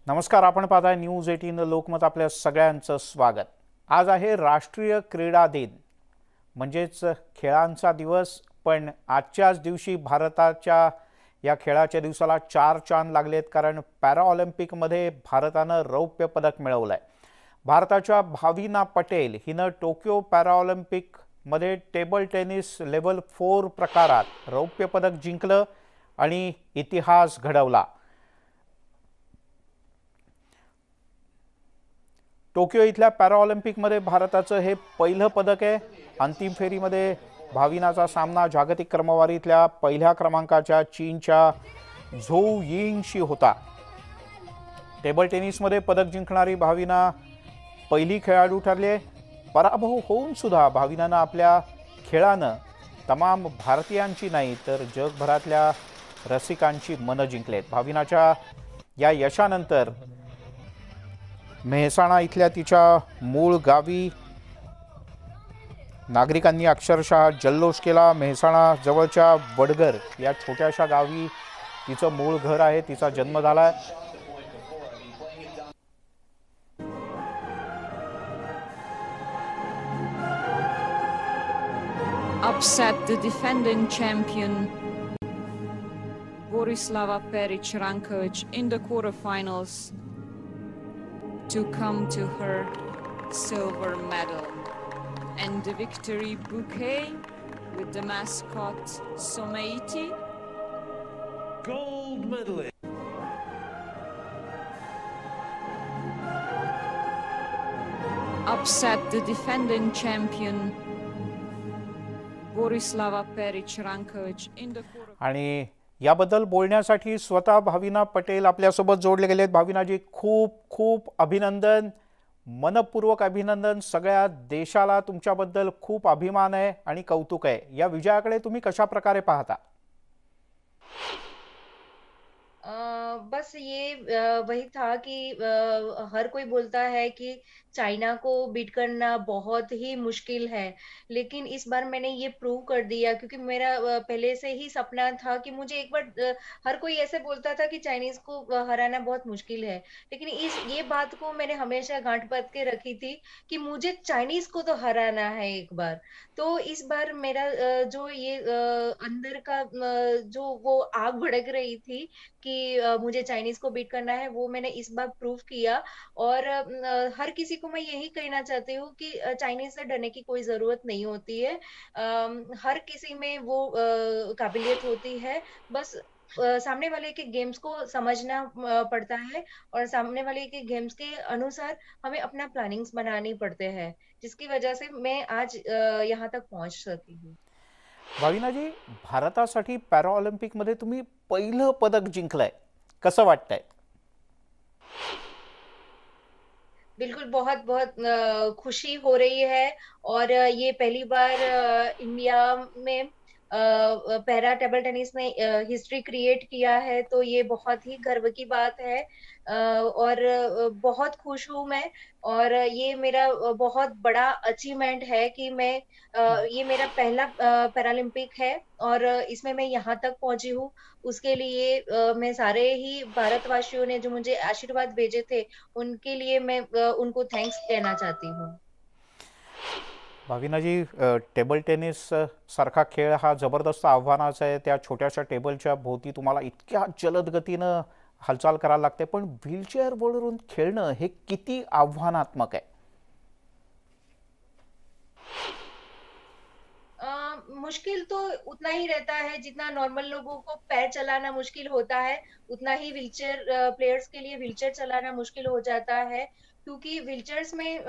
नमस्कार, आपण पाहताय न्यूज 18 लोकमत. आपल्या सगळ्यांचं स्वागत. आज आहे राष्ट्रीय क्रीडा दिन, म्हणजेच खेळांचा दिवस. पण आजच्याच दिवशी भारताच्या या खेळाच्या दिवसाला 4 चांद लागलेत, कारण पॅराऑलिम्पिकमध्ये भारतानं रौप्य पदक मिळवलंय. भारताच्या भाविना पटेल हिनं टोक्यो पॅराऑलिम्पिकमध्ये टेबल टेनिस लेव्हल 4 प्रकारात रौप्य पदक जिंकलं आणि इतिहास घडवला. टोकियो इथल्या पॅराऑलिम्पिकमध्ये भारताचं हे पहिलं पदक आहे. अंतिम फेरीमध्ये भाविनाचा सामना जागतिक क्रमवारीतल्या पहिल्या क्रमांकाच्या चीनच्या झोऊ यिंगशी होता. टेबल टेनिसमध्ये पदक जिंकणारी भाविना पहिली खेळाडू ठरली आहे. पराभव होऊन सुद्धा भाविनानं आपल्या खेळानं तमाम भारतीयांची नाही तर जगभरातल्या रसिकांची मनं जिंकलेत. भाविनाच्या या यशानंतर मेहसाणा इथल्या तिच्या मूळ गावी नागरिकांनी अक्षरशः जल्लोष केला. मेहसाणा जवळच्या वडगर या छोट्याशा गावी तिचं मूळ घर आहे, तिचा जन्म झाला. Upset the defending champion Borislava Perić-Ranković in the quarterfinals to come to her silver medal, and the victory bouquet with the mascot Someiti. Gold medalist. Upset the defending champion Borislava Perić-Ranković in the quarterfinals. आणि याबद्दल बोलण्यासाठी स्वतः भाविना पटेल आपल्यासोबत जोडले गेलेत. भाविनाजी, खूप खूप अभिनंदन, मनपूर्वक अभिनंदन. सगळ्या देशाला तुमच्याबद्दल खूप अभिमान आहे आणि कौतुक आहे. या विजयाकडे तुम्ही कशा प्रकारे पाहता? बस ये वही था कि हर कोई बोलता है कि चाइना को बीट करना बहुत ही मुश्किल है, लेकिन इस बार मैंने ये प्रूव कर दिया, क्योंकि मेरा पहले से ही सपना था कि मुझे एक बार हर कोई ऐसे बोलता था कि चाइनीज को हराना बहुत मुश्किल है, लेकिन ये बात को मैंने हमेशा गांठ बांध के रखी थी कि मुझे चाइनीज को तो हराना है एक बार. तो इस बार मेरा जो ये अंदर का जो वो आग भड़क रही थी कि मुझे चाइनीज को बीट करना है, वो मैंने इस बार प्रूव किया. और हर किसी को मैं यही कहना चाहती हूँ कि चाइनीज से डरने की कोई जरूरत नहीं होती है. हर किसी में वो काबिलियत होती है. बस सामने वाले के गेम्स को समझना पड़ता है, और सामने वाले के गेम्स के अनुसार हमें अपना प्लानिंग्स बनानी पड़ते हैं, जिसकी वजह से मैं आज यहाँ तक पहुंच सकी हूँ. भाविनाजी, भारतासाठी पॅराऑलिम्पिकमध्ये तुम्ही पहिलं पदक जिंकलंय, कसं वाटतंय? बिल्कुल, बहुत बहुत खुशी हो रही है. और ये पहली बार इंडिया में पैरा टेबल टेनिस ने हिस्ट्री क्रिएट किया है, तो ये बहुत ही गर्व की बात है. और बहुत खुश हूँ मैं. और ये मेरा बहुत बड़ा अचीवमेंट है कि मैं ये मेरा पहला पैरालंपिक है, और इसमें मैं यहाँ तक पहुंची हूँ. उसके लिए मैं सारे ही भारतवासियों ने जो मुझे आशीर्वाद भेजे थे, उनके लिए मैं उनको थैंक्स कहना चाहती हूँ. भाविनाजी, टेबल टेनिस सारखा खेळ हा जबरदस्त आव्हानाचा आहे. त्या छोट्याशा टेबलच्या भोवती तुम्हाला इतक्या जलद गतीनं हालचाल करायला लागते, पण व्हीलचेअरवरून खेळणं हे किती आव्हानात्मक आहे? मुश्किल तो उतना ही रहता है जितना नॉर्मल लोगों को पैर चलाना मुश्किल होता है, उतना ही व्हीलचेयर प्लेयर्स के लिए व्हीलचेयर चलाना मुश्किल हो जाता है. क्योंकि व्हीलचेयर्स में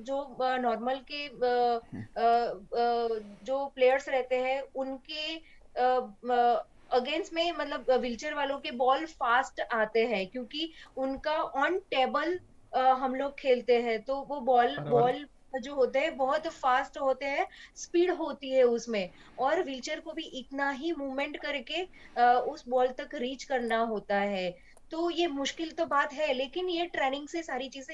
जो नॉर्मल के जो प्लेयर्स रहते हैं, उनके अगेंस्ट में, मतलब व्हीलचेयर वालों के बॉल फास्ट आते हैं, क्योंकि उनका ऑन टेबल हम लोग खेलते हैं, तो वो बॉल जो होते हैं बहुत फास्ट होते हैं, स्पीड होती है उसमें, और व्हीलचेयर को भी इतना ही मूवमेंट करके उस बॉल तक रीच करना होता है. तो ये मुश्किल तो बात है, लेकिन ये ट्रेनिंग से सारी चीजें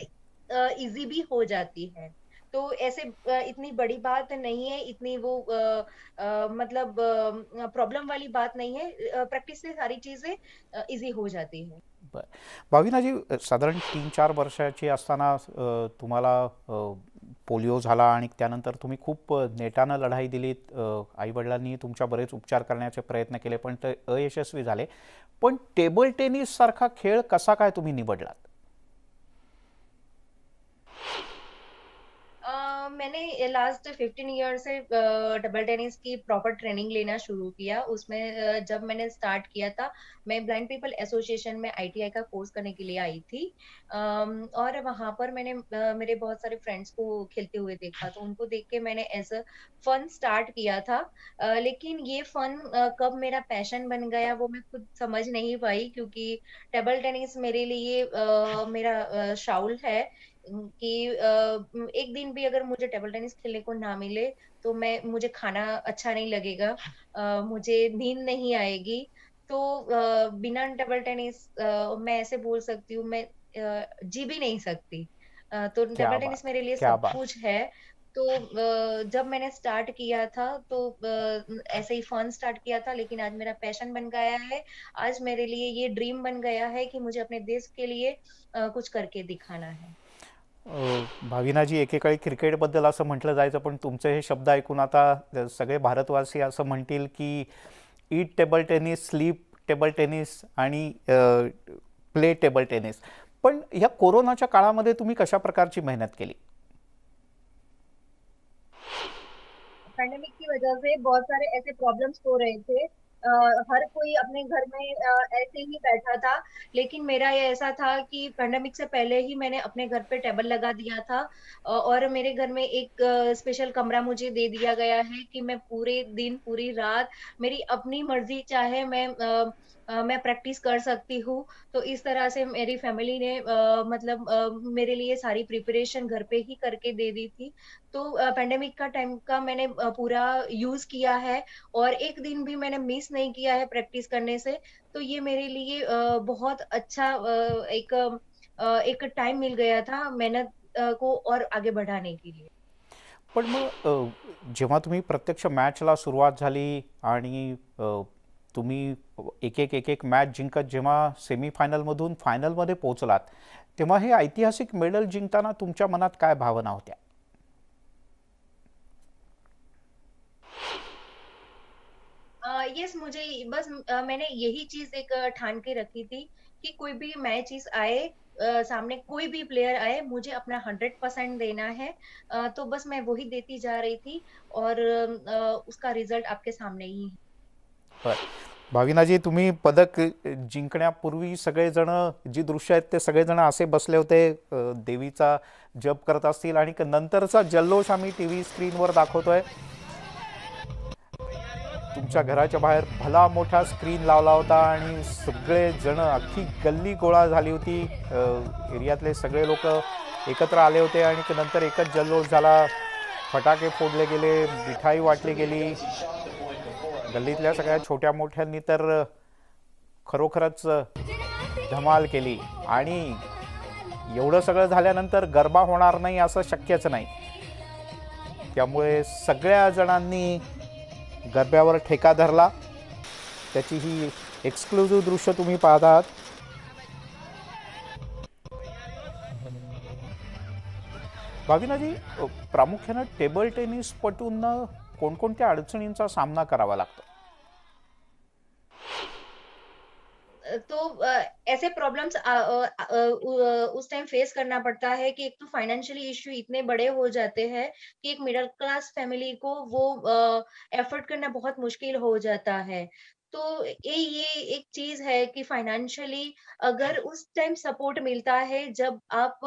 इजी भी हो जाती है. तो ऐसे इतनी बड़ी बात नहीं है, इतनी वो मतलब प्रॉब्लम वाली बात नहीं है. प्रैक्टिस से सारी चीजें इजी हो जाती है. बरं. भाविनाजी, साधारण 3-4 वर्षाची असताना तुम्हाला पोलिओ झाला आणि त्यानंतर तुम्ही खूप नेटानं लढाई दिलीत. आई-वडिलांनी तुमच्या बरेच उपचार करण्याचे प्रयत्न केले, पण ते अयशस्वी झाले. पण टेबल टेनिस सारखा खेळ कसा काय तुम्ही निवडलात? मैंने लास्ट 15 ईयर से टेबल टेनिस की प्रॉपर ट्रेनिंग लेना शुरू किया। उसमें जब मैंने स्टार्ट किया था, मैं ब्लाइंड पीपल एसोसिएशन में आईटीआई का कोर्स करने के लिए आई थी। और वहाँ पर मैंने मेरे बहुत सारे फ्रेंड्स को खेलते हुए देखा, तो उनको देख के मैंने एज अ फन स्टार्ट किया था। लेकिन ये फन कब मेरा पैशन बन गया वो मैं खुद समझ नहीं पाई, क्योंकि टेबल टेनिस मेरे लिए मेरा शाउल है कि एक दिन भी अगर मुझे टेबल टेनिस खेलने को ना मिले तो मैं मुझे खाना अच्छा नहीं लगेगा, मुझे नींद नहीं आएगी। तो बिना टेबल टेनिस मैं ऐसे बोल सकती हूँ मैं जी भी नहीं सकती। तो क्या टेबल टेनिस बात है! मेरे लिए क्या सब बात कुछ है। तो जब मैंने स्टार्ट किया था तो ऐसे ही फन स्टार्ट किया था, लेकिन आज मेरा पैशन बन गया है। आज मेरे लिए ये ड्रीम बन गया है कि मुझे अपने देश के लिए कुछ करके दिखाना है। भाविनाजी, एकेकाळी क्रिकेटबद्दल असं म्हटलं जायचं, पण तुमचे हे शब्द ऐकून आता सगळे भारतवासी असं म्हणतील की eat table tennis, sleep table tennis आणि प्ले टेबल टेनिस. पण ह्या कोरोनाच्या काळामध्ये तुम्ही कशा प्रकारची मेहनत केली? पैंडेमिक की वजह से बहुत सारे ऐसे प्रॉब्लम्स हो रहे थे। हर कोई अपने घर में ऐसे ही बैठा था, लेकिन मेरा ये ऐसा था कि पैंडेमिक से पहले ही मैंने अपने घर पे टेबल लगा दिया था। और मेरे घर में एक स्पेशल कमरा मुझे दे दिया गया है कि मैं पूरे दिन, पूरी रात मेरी अपनी मर्ज़ी चाहे मैं प्रैक्टिस कर सकती हूँ। तो इस तरह से मेरी फैमिली ने मतलब मेरे लिए सारी प्रिपरेशन घर पे ही करके दे दी थी। तो पैंडेमिक का टाइम का मैंने पूरा यूज़ किया है और एक दिन भी मैंने मिस नहीं किया है प्रैक्टिस करने से। तो ये मेरे लिए बहुत अच्छा एक टाइम मिल गया था मेहनत को और आगे बढ़ाने के लिए। पण मग जेव्हा तुम्ही प्रत्यक्ष मॅचला सुरुवात झाली आणि तुम्ही एक मॅच जिंकत जेव्हा सेमीफायनलमधून फायनलमध्ये पोहोचलात, तेव्हा हे ऐतिहासिक मेडल जिंकताना तुमच्या मनात काय भावना होत्या? यस, मुझे बस मैंने यही चीज़ एक ठान के रखी थी कि कोई भी नई चीज़ आए, सामने कोई भी प्लेयर आए, मुझे अपना 100% देना है। तो बस मैं वही देती जा रही थी और उसका रिजल्ट आपके सामने ही है। बरं. भाविनाजी, तुम्ही पदक जिंकण्यापूर्वी सगळेजण जी दृश्य आहेत ते सगळेजण असे बसले होते, देवीचा जप करत असतील आणि नंतरचा जल्लोष आम्ही टीव्ही स्क्रीनवर दाखवतोय. तुमच्या घराच्या बाहेर भला मोठा स्क्रीन लावला होता आणि सगळे जण, अख्खी गल्ली गोळा झाली होती. एरियातले सगळे लोक एकत्र आले होते आणि नंतर एकच जल्लोष झाला. फटाके फोडले गेले, मिठाई वाटली गेली. गल्लीतल्या सगळ्या छोट्या मोठ्यांनी तर खरोखरच धमाल केली. आणि एवढं सगळं झाल्यानंतर गरबा होणार नाही असं शक्यच नाही. त्यामुळे सगळ्या जणांनी गरब्यावर ठेका धरला. त्याची ही एक्सक्लुझिव्ह दृश्य तुम्ही पाहत आहात. भाविनाजी, प्रामुख्याने टेबल टेनिस पटूंना कोणकोणत्या अडचणींचा सामना करावा लागतो? तो ऐसे प्रॉब्लम्स उस टाइम फेस करना पड़ता है कि एक तो फाइनेंशियली इश्यू इतने बड़े हो जाते हैं कि एक मिडिल क्लास फैमिली को वो एफर्ट करना बहुत मुश्किल हो जाता है। तो ये एक चीज है कि फाइनेंशियली अगर उस टाइम सपोर्ट मिलता है जब आप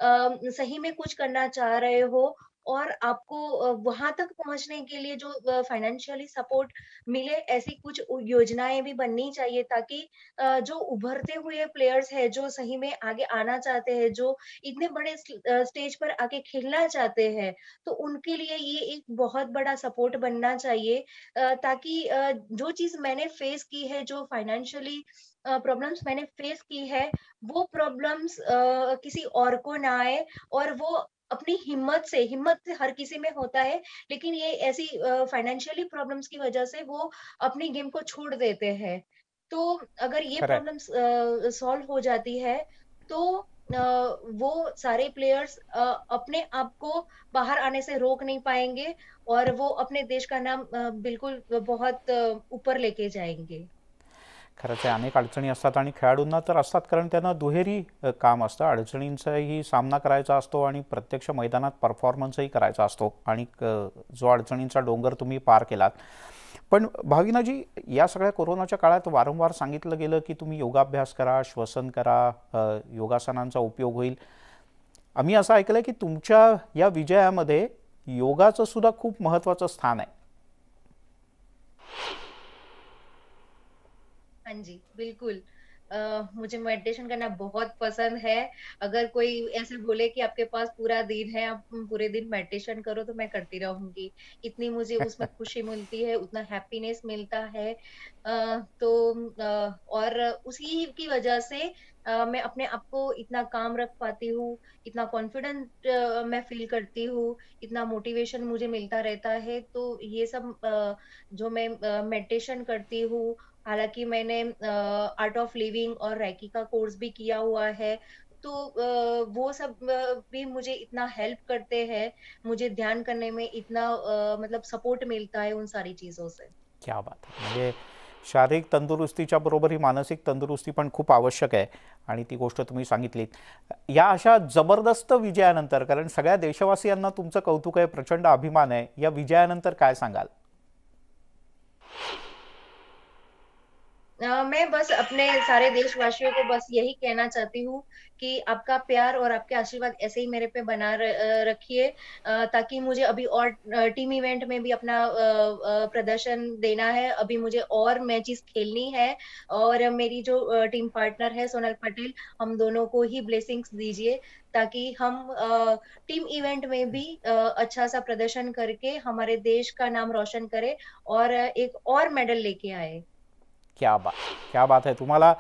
सही में कुछ करना चाह रहे हो और आपको वहां तक पहुंचने के लिए जो फाइनेंशियली सपोर्ट मिले, ऐसी कुछ योजनाएं भी बननी चाहिए ताकि जो उभरते हुए प्लेयर्स हैं, जो सही में आगे आना चाहते हैं, जो इतने बड़े स्टेज पर आके खेलना चाहते हैं, तो उनके लिए ये एक बहुत बड़ा सपोर्ट बनना चाहिए। ताकि जो चीज़ मैंने फेस की है, जो फाइनेंशियली प्रॉब्लम्स मैंने फेस की है, वो प्रॉब्लम्स किसी और को ना आए और वो अपनी हिम्मत से हर किसी में होता है, लेकिन ये ऐसी फाइनेंशियली प्रॉब्लम्स की वजह से वो अपनी गेम को छोड़ देते हैं। तो अगर ये खरं आहे. प्रॉब्लम सॉल्व हो जाती है तो वो सारे प्लेयर्स अपने आप को बाहर आने से रोक नहीं पाएंगे और वो अपने देश का नाम बिल्कुल बहुत ऊपर लेके जाएंगे। खरंच आहे, अनेक अडचणी असतात आणि खेळाडूंना तर असतात, कारण त्यांना दुहेरी काम असतं. अडचणींचाही सामना करायचा असतो आणि प्रत्यक्ष मैदानात परफॉर्मन्सही करायचा असतो. आणि जो अडचणींचा डोंगर तुम्ही पार केलात. पण भाविनाजी, या सगळ्या कोरोनाच्या काळात वारंवार सांगितलं गेलं की तुम्ही योगाभ्यास करा, श्वसन करा, योगासनांचा उपयोग होईल. आम्ही असं ऐकलंय की तुमच्या या विजयामध्ये योगाचं सुद्धा खूप महत्त्वाचं स्थान आहे. हाँ जी, बिल्कुल। मुझे मेडिटेशन करना बहुत पसंद है। अगर कोई ऐसे बोले कि आपके पास पूरा दिन है, आप पूरे दिन मेडिटेशन करो, तो मैं करती रहूँगी। इतनी मुझे उसमें खुशी मिलती है, उतना हैप्पीनेस मिलता है। तो और उसी की वजह से मैं अपने आप को इतना काम रख पाती हूँ, इतना कॉन्फिडेंट मैं फ़ील करती हूँ, इतना मोटिवेशन मुझे मिलता रहता है। तो ये सब जो मैं मेडिटेशन करती हूँ, हालाँकि मैंने आर्ट ऑफ लिविंग और रेकी का कोर्स भी किया हुआ है, तो वो सब भी मुझे इतना हेल्प करते हैं, मुझे ध्यान करने में इतना मतलब सपोर्ट मिलता है उन सारी चीज़ों से। क्या बात आहे. म्हणजे शारीरिक तंदुरुस्तीच्या बरोबर ही मानसिक तंदुरुस्ती पण खूप आवश्यक आहे आणि ती गोष्ट तुम्ही सांगितलीत. या अशा जबरदस्त विजयानंतर, कारण सगळ्या देशवासियांना तुमचं कौतुक आहे, प्रचंड अभिमान आहे, या विजयानंतर काय सांगाल? मैं बस अपने सारे देशवासियों को बस यही कहना चाहती हूँ कि आपका प्यार और आपके आशीर्वाद ऐसे ही मेरे पे बना रखिए, ताकि मुझे अभी और टीम इवेंट में भी अपना प्रदर्शन देना है। अभी मुझे और मैचेस खेलनी है और मेरी जो टीम पार्टनर है सोनल पटेल, हम दोनों को ही ब्लेसिंग्स दीजिए ताकि हम टीम इवेंट में भी अच्छा सा प्रदर्शन करके हमारे देश का नाम रोशन करें और एक और मेडल लेके आए। क्या बात, क्या बात आहे. तुम्हाला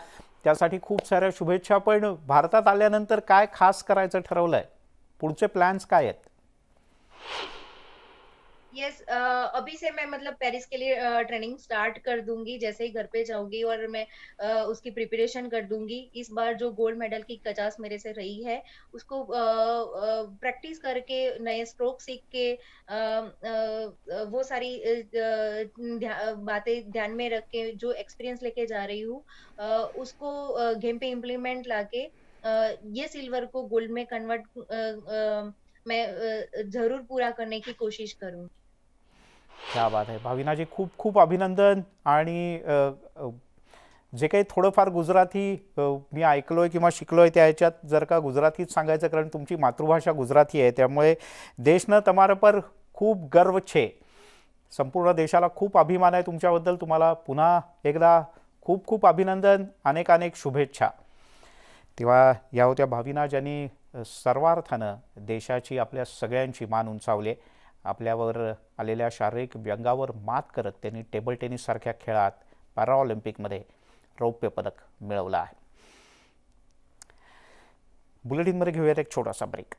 त्यासाठी खूप साऱ्या शुभेच्छा. पण भारतात आल्यानंतर काय खास करायचं ठरवलंय? पुढचे प्लॅन्स काय आहेत? यस, अभी से मैं मतलब पेरिस के लिए ट्रेनिंग स्टार्ट कर दूंगी जैसे ही घर पे जाऊंगी और मैं उसकी प्रिपरेशन कर दूंगी। इस बार जो गोल्ड मेडल की कचास मेरे से रही है उसको प्रैक्टिस करके नए स्ट्रोक सीख के वो सारी बातें ध्यान में रख के जो एक्सपीरियंस लेके जा रही हूँ उसको गेम पे इम्प्लीमेंट लाके ये सिल्वर को गोल्ड में कन्वर्ट मैं जरूर पूरा करने की कोशिश करूँ। क्या बात आहे. भाविनाजी, खूप खूप अभिनंदन. आणि जे काही थोडंफार गुजराती मी ऐकलोय किंवा शिकलोय त्या ह्याच्यात जर का गुजरातीच सांगायचं, कारण तुमची मातृभाषा गुजराती आहे, त्यामुळे देशनं तुम्हारे पर खूप गर्व छे. संपूर्ण देशाला खूप अभिमान आहे तुमच्याबद्दल. तुम्हाला पुन्हा एकदा खूप खूप अभिनंदन, अनेक अनेक शुभेच्छा. तेव्हा या होत्या भाविना, ज्यांनी सर्वार्थानं देशाची, आपल्या सगळ्यांची मान उंचावली. आपल्यावर आलेल्या शारीरिक व्यंगावर मात करत त्यांनी टेबल टेनिससारख्या खेळात पॅराऑलिम्पिकमध्ये रौप्य पदक मिळवलं आहे. बुलेटिनमध्ये घेऊयात एक छोटासा ब्रेक.